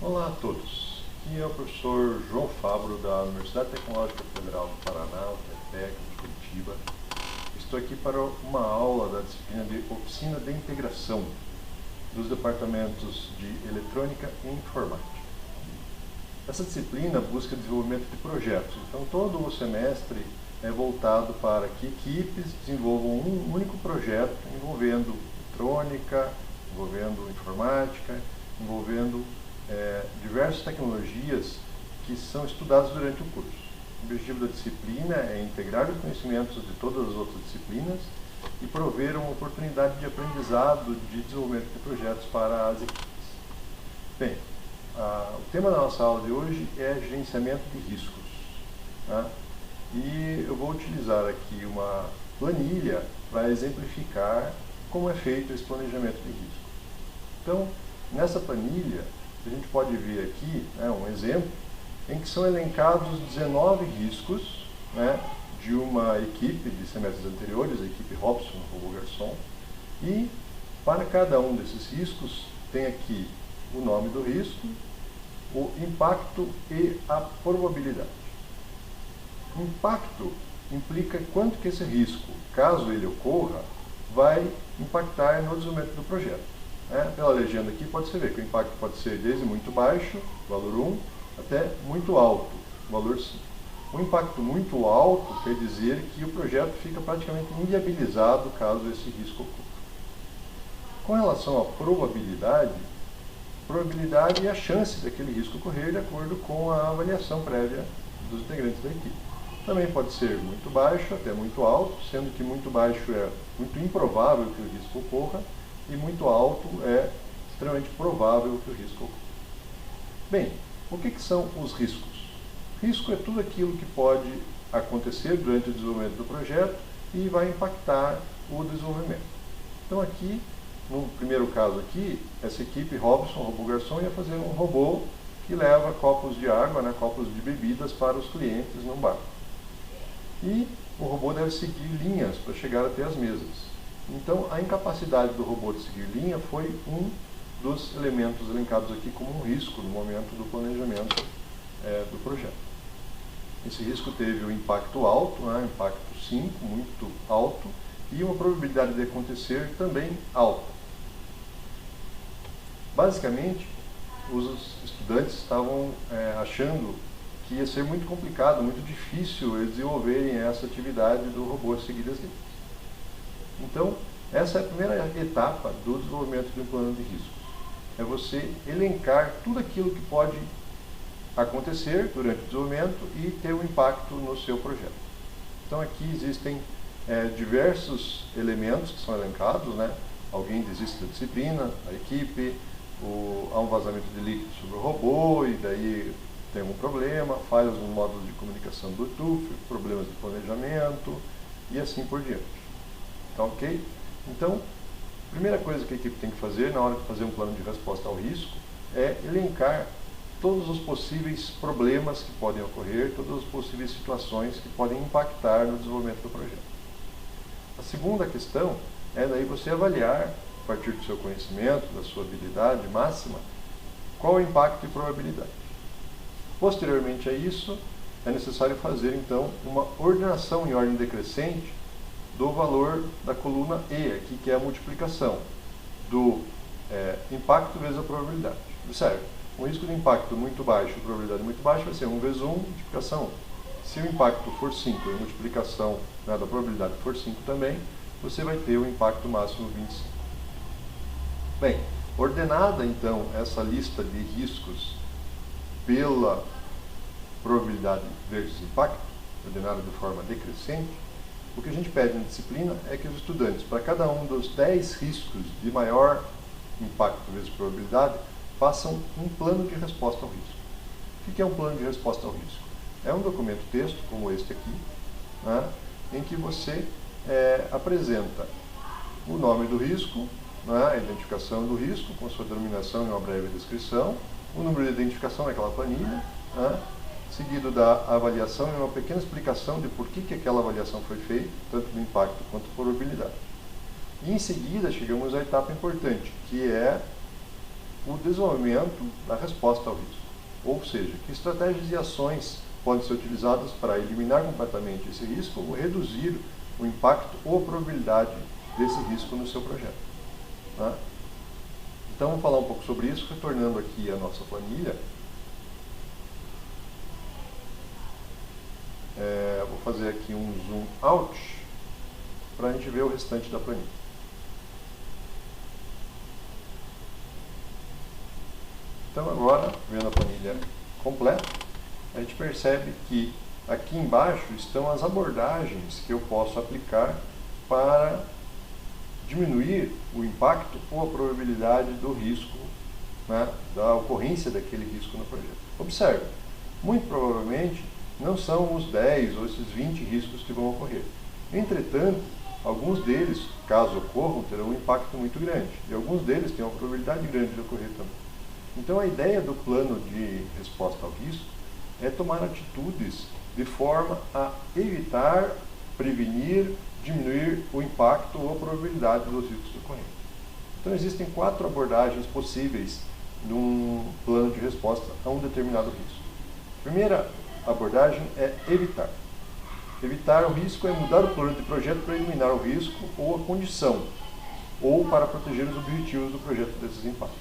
Olá a todos, aqui é o professor João Fabro da Universidade Tecnológica Federal do Paraná, UTFPEC, de Curitiba. Estou aqui para uma aula da disciplina de Oficina de Integração dos departamentos de Eletrônica e Informática. Essa disciplina busca desenvolvimento de projetos, então todo o semestre é voltado para que equipes desenvolvam um único projeto envolvendo eletrônica, envolvendo informática, envolvendo diversas tecnologias que são estudadas durante o curso. O objetivo da disciplina é integrar os conhecimentos de todas as outras disciplinas e prover uma oportunidade de aprendizado de desenvolvimento de projetos para as equipes. Bem, o tema da nossa aula de hoje é gerenciamento de riscos. Tá? E eu vou utilizar aqui uma planilha para exemplificar como é feito esse planejamento de risco. Então, nessa planilha, a gente pode ver aqui um exemplo em que são elencados 19 riscos de uma equipe de semestres anteriores, a equipe Robson, Robô Garçom, e para cada um desses riscos tem aqui o nome do risco, o impacto e a probabilidade. O impacto implica quanto que esse risco, caso ele ocorra, vai impactar no desenvolvimento do projeto. Pela legenda aqui pode-se ver que o impacto pode ser desde muito baixo, valor 1, até muito alto, valor 5. O impacto muito alto quer dizer que o projeto fica praticamente inviabilizado caso esse risco ocorra. Com relação à probabilidade é a chance daquele risco ocorrer de acordo com a avaliação prévia dos integrantes da equipe. Também pode ser muito baixo até muito alto, sendo que muito baixo é muito improvável que o risco ocorra, e muito alto é extremamente provável que o risco ocorra. Bem, o que são os riscos? Risco é tudo aquilo que pode acontecer durante o desenvolvimento do projeto e vai impactar o desenvolvimento. Então aqui, no primeiro caso aqui, essa equipe Robson, Robô Garçom, ia fazer um robô que leva copos de água, copos de bebidas para os clientes num bar. E o robô deve seguir linhas para chegar até as mesas. Então, a incapacidade do robô de seguir linha foi um dos elementos elencados aqui como um risco no momento do planejamento do projeto. Esse risco teve um impacto alto, impacto 5, muito alto, e uma probabilidade de acontecer também alta. Basicamente, os estudantes estavam achando que ia ser muito complicado, muito difícil eles desenvolverem essa atividade do robô seguir as linhas. Então, essa é a primeira etapa do desenvolvimento de um plano de riscos. É você elencar tudo aquilo que pode acontecer durante o desenvolvimento e ter um impacto no seu projeto. Então, aqui existem diversos elementos que são elencados, Alguém desiste da disciplina, a equipe, há um vazamento de líquido sobre o robô e daí tem um problema, falhas no módulo de comunicação Bluetooth, problemas de planejamento e assim por diante. Tá ok? Então, a primeira coisa que a equipe tem que fazer na hora de fazer um plano de resposta ao risco é elencar todos os possíveis problemas que podem ocorrer, todas as possíveis situações que podem impactar no desenvolvimento do projeto. A segunda questão é daí você avaliar, a partir do seu conhecimento, da sua habilidade máxima, qual o impacto e probabilidade. Posteriormente a isso, é necessário fazer então uma ordenação em ordem decrescente do valor da coluna E, aqui que é a multiplicação do impacto vezes a probabilidade. Observe, um risco de impacto muito baixo e probabilidade muito baixa vai ser 1 vezes 1, multiplicação 1. Se o impacto for 5 e a multiplicação da probabilidade for 5 também, você vai ter o impacto máximo 25. Bem, ordenada então essa lista de riscos pela probabilidade versus impacto, ordenada de forma decrescente, o que a gente pede na disciplina é que os estudantes, para cada um dos 10 riscos de maior impacto vezes probabilidade, façam um plano de resposta ao risco. O que é um plano de resposta ao risco? É um documento texto, como este aqui, em que você apresenta o nome do risco, a identificação do risco, com sua denominação e uma breve descrição, o número de identificação naquela planilha, seguido da avaliação e uma pequena explicação de por que aquela avaliação foi feita, tanto do impacto quanto da probabilidade. E em seguida chegamos à etapa importante, que é o desenvolvimento da resposta ao risco. Ou seja, que estratégias e ações podem ser utilizadas para eliminar completamente esse risco ou reduzir o impacto ou a probabilidade desse risco no seu projeto. Tá? Então, vamos falar um pouco sobre isso, retornando aqui à nossa planilha. Vou fazer aqui um zoom out para a gente ver o restante da planilha. Então, agora, vendo a planilha completa, a gente percebe que aqui embaixo estão as abordagens que eu posso aplicar para diminuir o impacto ou a probabilidade do risco, né, da ocorrência daquele risco no projeto. Observe, muito provavelmente não são os 10 ou esses 20 riscos que vão ocorrer. Entretanto, alguns deles, caso ocorram, terão um impacto muito grande, e alguns deles têm uma probabilidade grande de ocorrer também. Então, a ideia do plano de resposta ao risco é tomar atitudes de forma a evitar, prevenir, diminuir o impacto ou a probabilidade dos riscos ocorrentes. Então, existem 4 abordagens possíveis num plano de resposta a um determinado risco. A primeira abordagem é evitar. Evitar o risco é mudar o plano de projeto para eliminar o risco ou a condição, ou para proteger os objetivos do projeto desses impactos.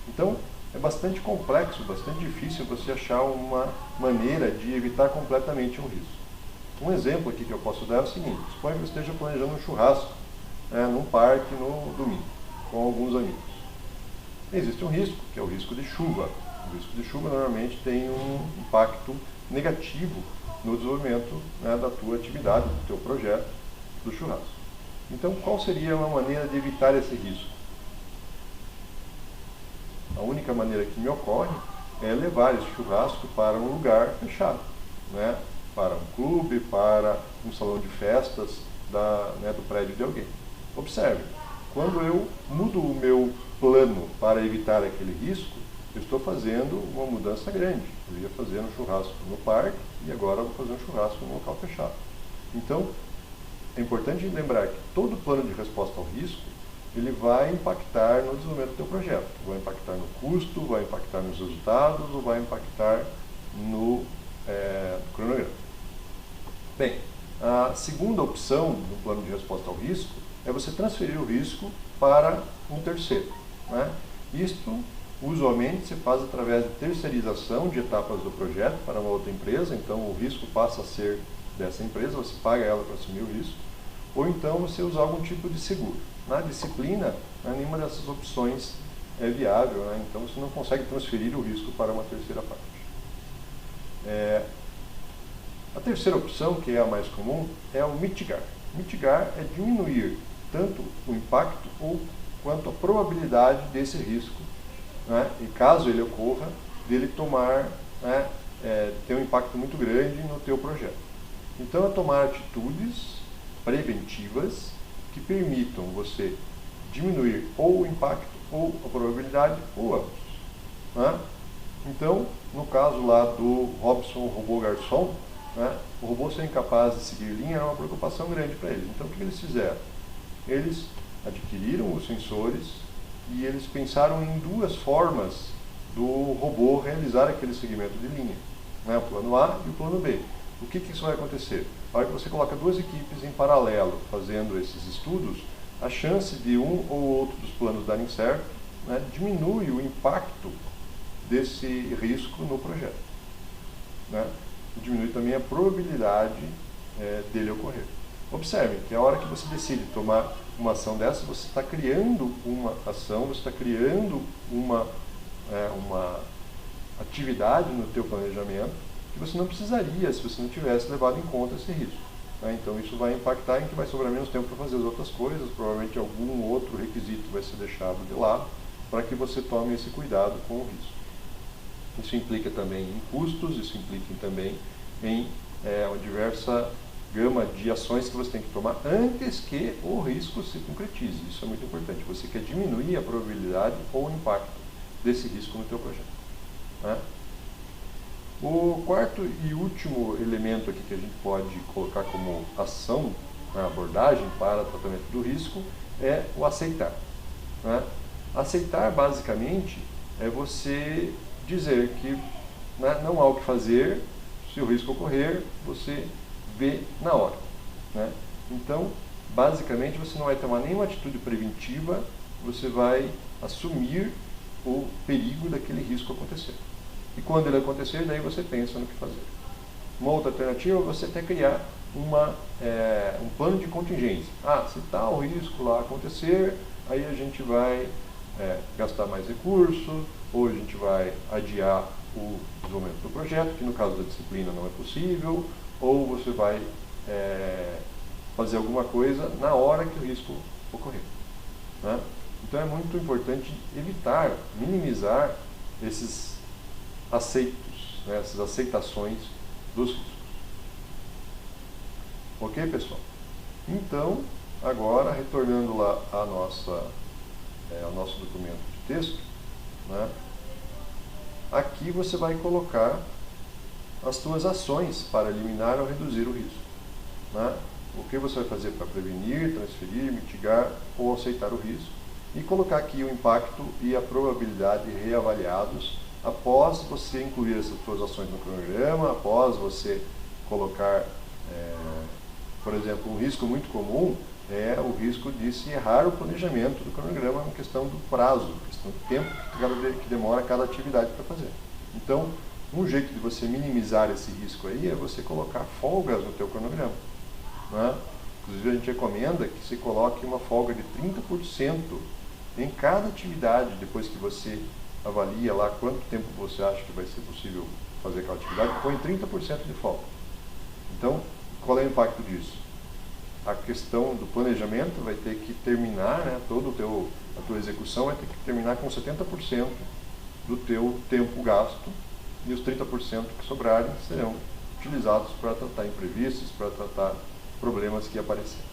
Então, é bastante complexo, bastante difícil você achar uma maneira de evitar completamente um risco. Um exemplo aqui que eu posso dar é o seguinte: suponha que eu esteja planejando um churrasco num parque no domingo, com alguns amigos. Existe um risco, que é o risco de chuva. O risco de chuva normalmente tem um impacto negativo no desenvolvimento da tua atividade, do teu projeto, do churrasco. Então, qual seria uma maneira de evitar esse risco? A única maneira que me ocorre é levar esse churrasco para um lugar fechado, para um clube, para um salão de festas do prédio de alguém. Observe, quando eu mudo o meu plano para evitar aquele risco, eu estou fazendo uma mudança grande. Eu ia fazer um churrasco no parque e agora vou fazer um churrasco no local fechado. Então, é importante lembrar que todo plano de resposta ao risco ele vai impactar no desenvolvimento do teu projeto. Vai impactar no custo, vai impactar nos resultados, ou vai impactar no cronograma. Bem, a segunda opção do plano de resposta ao risco é você transferir o risco para um terceiro. Isto, usualmente, se faz através de terceirização de etapas do projeto para uma outra empresa, então o risco passa a ser dessa empresa, você paga ela para assumir o risco, ou então você usa algum tipo de seguro. Na disciplina, nenhuma dessas opções é viável, então você não consegue transferir o risco para uma terceira parte. A terceira opção, que é a mais comum, é o mitigar. Mitigar é diminuir tanto o impacto quanto a probabilidade desse risco, e caso ele ocorra, dele ter um impacto muito grande no teu projeto. Então, é tomar atitudes preventivas que permitam você diminuir ou o impacto, ou a probabilidade, ou ambos. Então, no caso lá do Robson, o robô garçom, o robô ser incapaz de seguir linha era uma preocupação grande para eles. Então, o que eles fizeram? Eles adquiriram os sensores e eles pensaram em 2 formas do robô realizar aquele segmento de linha, o plano A e o plano B. O que isso vai acontecer? Na hora que você coloca 2 equipes em paralelo fazendo esses estudos, a chance de um ou outro dos planos darem certo diminui o impacto desse risco no projeto. E diminui também a probabilidade dele ocorrer. Observe que a hora que você decide tomar uma ação dessa, você está criando uma ação, você está criando uma atividade no teu planejamento que você não precisaria se você não tivesse levado em conta esse risco. Então isso vai impactar em que vai sobrar menos tempo para fazer as outras coisas, provavelmente algum outro requisito vai ser deixado de lado para que você tome esse cuidado com o risco. Isso implica também em custos, isso implica também em uma diversa gama de ações que você tem que tomar antes que o risco se concretize. Isso é muito importante. Você quer diminuir a probabilidade ou o impacto desse risco no teu projeto. O quarto e último elemento aqui que a gente pode colocar como ação, abordagem para tratamento do risco, é o aceitar. Aceitar, basicamente, é você dizer que, né, não há o que fazer, se o risco ocorrer, você vê na hora, né? Então, basicamente, você não vai tomar nenhuma atitude preventiva, você vai assumir o perigo daquele risco acontecer. E quando ele acontecer, daí você pensa no que fazer. Uma outra alternativa é você até criar um plano de contingência. Se tal risco lá acontecer, aí a gente vai gastar mais recurso, ou a gente vai adiar o desenvolvimento do projeto, que no caso da disciplina não é possível, ou você vai fazer alguma coisa na hora que o risco ocorrer, né? Então é muito importante evitar, minimizar esses aceitos, né, essas aceitações dos riscos. Ok, pessoal? Então, agora, retornando lá ao nosso documento de texto, né, aqui você vai colocar as suas ações para eliminar ou reduzir o risco, né? O que você vai fazer para prevenir, transferir, mitigar ou aceitar o risco, e colocar aqui o impacto e a probabilidade reavaliados após você incluir essas suas ações no cronograma, após você colocar, por exemplo, um risco muito comum é o risco de se errar o planejamento do cronograma, uma questão do prazo, questão do tempo que demora cada atividade para fazer. Então, um jeito de você minimizar esse risco aí é você colocar folgas no teu cronograma, né? Inclusive, a gente recomenda que você coloque uma folga de 30% em cada atividade, depois que você avalia lá quanto tempo você acha que vai ser possível fazer aquela atividade, põe 30% de folga. Então, qual é o impacto disso? A questão do planejamento vai ter que terminar, né, a tua execução vai ter que terminar com 70% do teu tempo gasto, e os 30% que sobrarem serão utilizados para tratar imprevistos, para tratar problemas que aparecerem.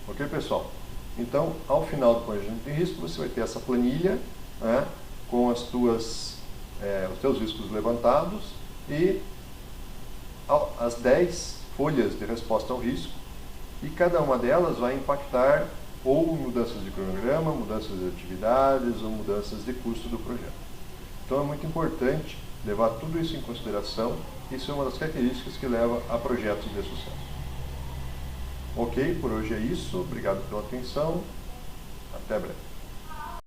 Ok, pessoal? Então, ao final do planejamento de risco, você vai ter essa planilha, né, com os teus riscos levantados e as 10 folhas de resposta ao risco, e cada uma delas vai impactar ou mudanças de cronograma, mudanças de atividades ou mudanças de custo do projeto. Então é muito importante levar tudo isso em consideração. Isso é uma das características que leva a projetos de sucesso. Ok, por hoje é isso. Obrigado pela atenção. Até breve.